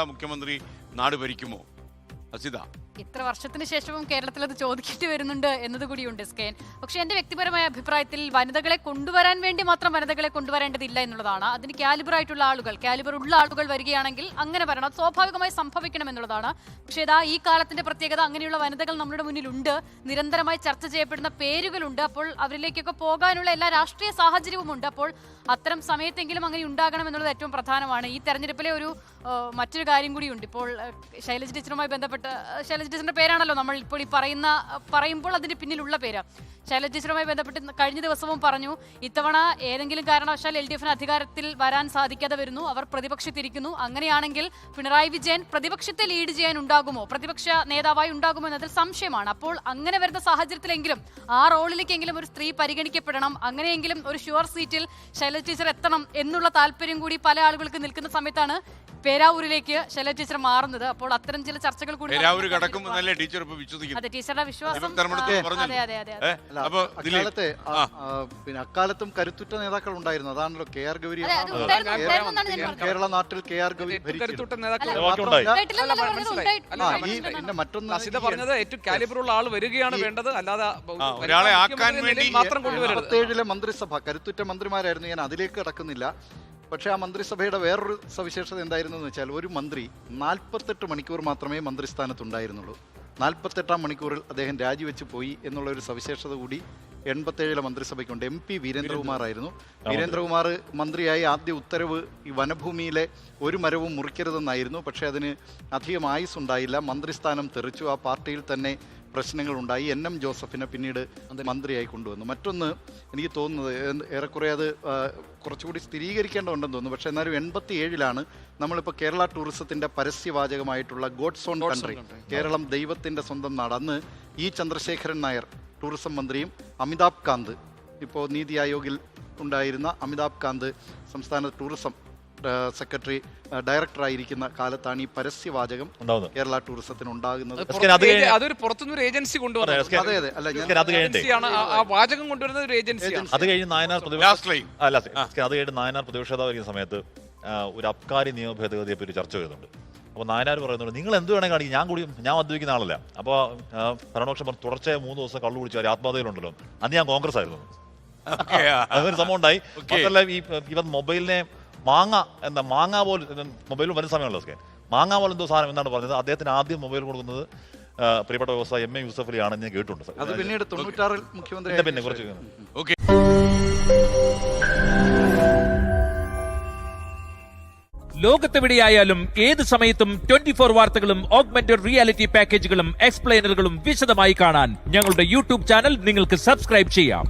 മുഖ്യമന്ത്രി നാട് ഭരിക്കുമോ? അസിത, ഇത്ര വർഷത്തിന് ശേഷവും കേരളത്തിൽ അത് ചോദിക്കേണ്ടി വരുന്നുണ്ട് എന്നതുകൂടിയുണ്ട് സ്കേൻ. പക്ഷെ എന്റെ വ്യക്തിപരമായ അഭിപ്രായത്തിൽ വനിതകളെ കൊണ്ടുവരാൻ വേണ്ടി മാത്രം വനിതകളെ കൊണ്ടുവരേണ്ടതില്ല എന്നുള്ളതാണ്. അതിന് കാലിബറായിട്ടുള്ള ആളുകൾ, കാലിബർ ഉള്ള ആളുകൾ വരികയാണെങ്കിൽ അങ്ങനെ വരണം, സ്വാഭാവികമായി സംഭവിക്കണം എന്നുള്ളതാണ്. പക്ഷേ ഇതാ ഈ കാലത്തിന്റെ പ്രത്യേകത, അങ്ങനെയുള്ള വനിതകൾ നമ്മുടെ മുന്നിലുണ്ട്, നിരന്തരമായി ചർച്ച ചെയ്യപ്പെടുന്ന പേരുകളുണ്ട്. അപ്പോൾ അവരിലേക്കൊക്കെ പോകാനുള്ള എല്ലാ രാഷ്ട്രീയ സാഹചര്യവും ഉണ്ട്. അപ്പോൾ അത്തരം സമയത്തെങ്കിലും അങ്ങനെ ഉണ്ടാകണം എന്നുള്ളത് ഏറ്റവും പ്രധാനമാണ്. ഈ തെരഞ്ഞെടുപ്പിലെ ഒരു മറ്റൊരു കാര്യം കൂടിയുണ്ട്. ഇപ്പോൾ ശൈലജ ടീച്ചറുമായി ബന്ധപ്പെട്ട്, ശൈലജ ടീച്ചറിന്റെ പേരാണല്ലോ നമ്മൾ ഇപ്പോൾ ഈ പറയുമ്പോൾ അതിന്റെ പിന്നിലുള്ള പേര്. ശൈലജ ടീച്ചറുമായി ബന്ധപ്പെട്ട് കഴിഞ്ഞ ദിവസവും പറഞ്ഞു, ഇത്തവണ ഏതെങ്കിലും കാരണവശാൽ LDF-ന് അധികാരത്തിൽ വരാൻ സാധിക്കാതെ വരുന്നു, അവർ പ്രതിപക്ഷത്തിരിക്കുന്നു. അങ്ങനെയാണെങ്കിൽ പിണറായി വിജയൻ പ്രതിപക്ഷത്തെ ലീഡ് ചെയ്യാൻ ഉണ്ടാകുമോ, പ്രതിപക്ഷ നേതാവായി ഉണ്ടാകുമോ എന്നതിൽ സംശയമാണ്. അപ്പോൾ അങ്ങനെ വരുന്ന സാഹചര്യത്തിലെങ്കിലും ആ റോളിലേക്കെങ്കിലും ഒരു സ്ത്രീ പരിഗണിക്കപ്പെടണം, അങ്ങനെയെങ്കിലും ഒരു ഷുവർ സീറ്റിൽ ശൈലജ ടീച്ചർ എത്തണം എന്നുള്ള താല്പര്യം കൂടി പല ആളുകൾക്ക് നിൽക്കുന്ന സമയത്താണ് പേരാവൂരിലേക്ക് ശൈലജ ടീച്ചർ മാറുന്നത്. അപ്പോൾ അത്തരം ചില ചർച്ചകൾ കൂടി ടീച്ചറുടെ വിശ്വാസം. പിന്നെ അക്കാലത്തും കരുത്തുറ്റ നേതാക്കൾ ഉണ്ടായിരുന്നു. അതാണല്ലോ KR ഗൗരി. കേരള നാട്ടിൽ KR ഗൗരി മറ്റൊന്ന് പറഞ്ഞത് ഏറ്റവും കാലിബറുള്ള ആൾ വരികയാണ് വേണ്ടത്, അല്ലാതെ മാത്രം കൊണ്ടുവരുന്നത്. 2017 മന്ത്രിസഭ കരുത്തുറ്റ മന്ത്രിമാരായിരുന്നു. ഞാൻ അതിലേക്ക് കടക്കുന്നില്ല. പക്ഷേ ആ മന്ത്രിസഭയുടെ വേറൊരു സവിശേഷത എന്തായിരുന്നു എന്ന് വെച്ചാൽ, ഒരു മന്ത്രി 48 മണിക്കൂർ മാത്രമേ മന്ത്രിസ്ഥാനത്തുണ്ടായിരുന്നുള്ളൂ. 48-ാം മണിക്കൂറിൽ അദ്ദേഹം രാജിവെച്ച് പോയി എന്നുള്ള ഒരു സവിശേഷത കൂടി 87 മന്ത്രിസഭയ്ക്കുണ്ട്. MP വീരേന്ദ്രകുമാർ ആയിരുന്നു. വീരേന്ദ്രകുമാർ മന്ത്രിയായി ആദ്യ ഉത്തരവ് ഈ വനഭൂമിയിലെ ഒരു മരവും മുറിക്കരുതെന്നായിരുന്നു. പക്ഷേ അതിന് അധികം ആയുസ് ഉണ്ടായില്ല, മന്ത്രിസ്ഥാനം തെറിച്ചു. ആ പാർട്ടിയിൽ തന്നെ പ്രശ്നങ്ങളുണ്ടായി. NM ജോസഫിനെ പിന്നീട് മന്ത്രിയായി കൊണ്ടുവന്നു. മറ്റൊന്ന് എനിക്ക് തോന്നുന്നത്, ഏറെക്കുറെ അത് കുറച്ചുകൂടി സ്ഥിരീകരിക്കേണ്ടതുണ്ടെന്ന് തോന്നുന്നു. പക്ഷേ എന്നാലും 87-ലാണ് നമ്മളിപ്പോൾ കേരള ടൂറിസത്തിൻ്റെ പരസ്യവാചകമായിട്ടുള്ള ഗോഡ്സ് ഓൺ കൺട്രി, കേരളം ദൈവത്തിൻ്റെ സ്വന്തം നാട്, അന്ന് E ചന്ദ്രശേഖരൻ നായർ ടൂറിസം മന്ത്രിയും അമിതാഭ് കാന്ത്, ഇപ്പോൾ നീതി ആയോഗിൽ ഉണ്ടായിരുന്ന അമിതാഭ് കാന്ത് സംസ്ഥാന ടൂറിസം സെക്രട്ടറി ഡയറക്ടറായിരിക്കുന്ന കാലത്താണ് ഈ പരസ്യവാചകം കേരള ടൂറിസത്തിന് ഉണ്ടാകുന്നത്. അതൊരു പുറത്തുനിന്നൊരു ഏജൻസി കൊണ്ടുവന്നത്. അതെ അതെ, അല്ല ആ വാചകം കൊണ്ടുവരുന്നത് ഒരു ഏജൻസിയാണ്. അത് കഴിഞ്ഞ് നായനാർ പ്രതിപക്ഷതായിരിക്കുന്ന സമയത്ത് ഒരു അബ്കാരി നിയമ ഭേദഗതിയെ പറ്റി ചർച്ച ചെയ്യുന്നുണ്ട്. അപ്പോൾ നായനാർ പറയുന്നുണ്ട്, നിങ്ങൾ എന്ത് വേണമെങ്കിൽ കാണിക്കും, ഞാൻ മദ്യപിക്കുന്ന ആളല്ല. അപ്പോൾ ഭരണപക്ഷം തുടർച്ചയായി 3 ദിവസം കള്ളു കുടിച്ചാൽ ആത്മഹത്യയിലുണ്ടല്ലോ, അന്ന് ഞാൻ കോൺഗ്രസ് ആയിരുന്നു. അങ്ങനൊരു സംഭവം ഉണ്ടായി. മാത്രമല്ല ഇവൻ മൊബൈലിനെ മാങ്ങ പോലെ മൊബൈലും വരുന്ന സമയമുള്ള സ്കേൻ മാങ്ങ പോലെ എന്തോ സാധനം എന്നാണ് പറഞ്ഞത്. അദ്ദേഹത്തിന് ആദ്യം മൊബൈൽ കൊടുക്കുന്നത് പ്രിയപ്പെട്ട വ്യവസായ MA യൂസഫ് അലി ആണെന്ന് ഞാൻ കേട്ടിട്ടുണ്ട്. അത് പിന്നീട് 96-ൽ മുഖ്യമന്ത്രി പിന്നെ കുറച്ച് ലോകത്തെവിടെയായാലും ഏത് സമയത്തും 24 വാർത്തകളും ഓഗ്മെന്റഡ് റിയാലിറ്റി പാക്കേജുകളും എക്സ്പ്ലെയിനറുകളും വിശദമായി കാണാൻ ഞങ്ങളുടെ YouTube ചാനൽ നിങ്ങൾക്ക് സബ്സ്ക്രൈബ് ചെയ്യാം.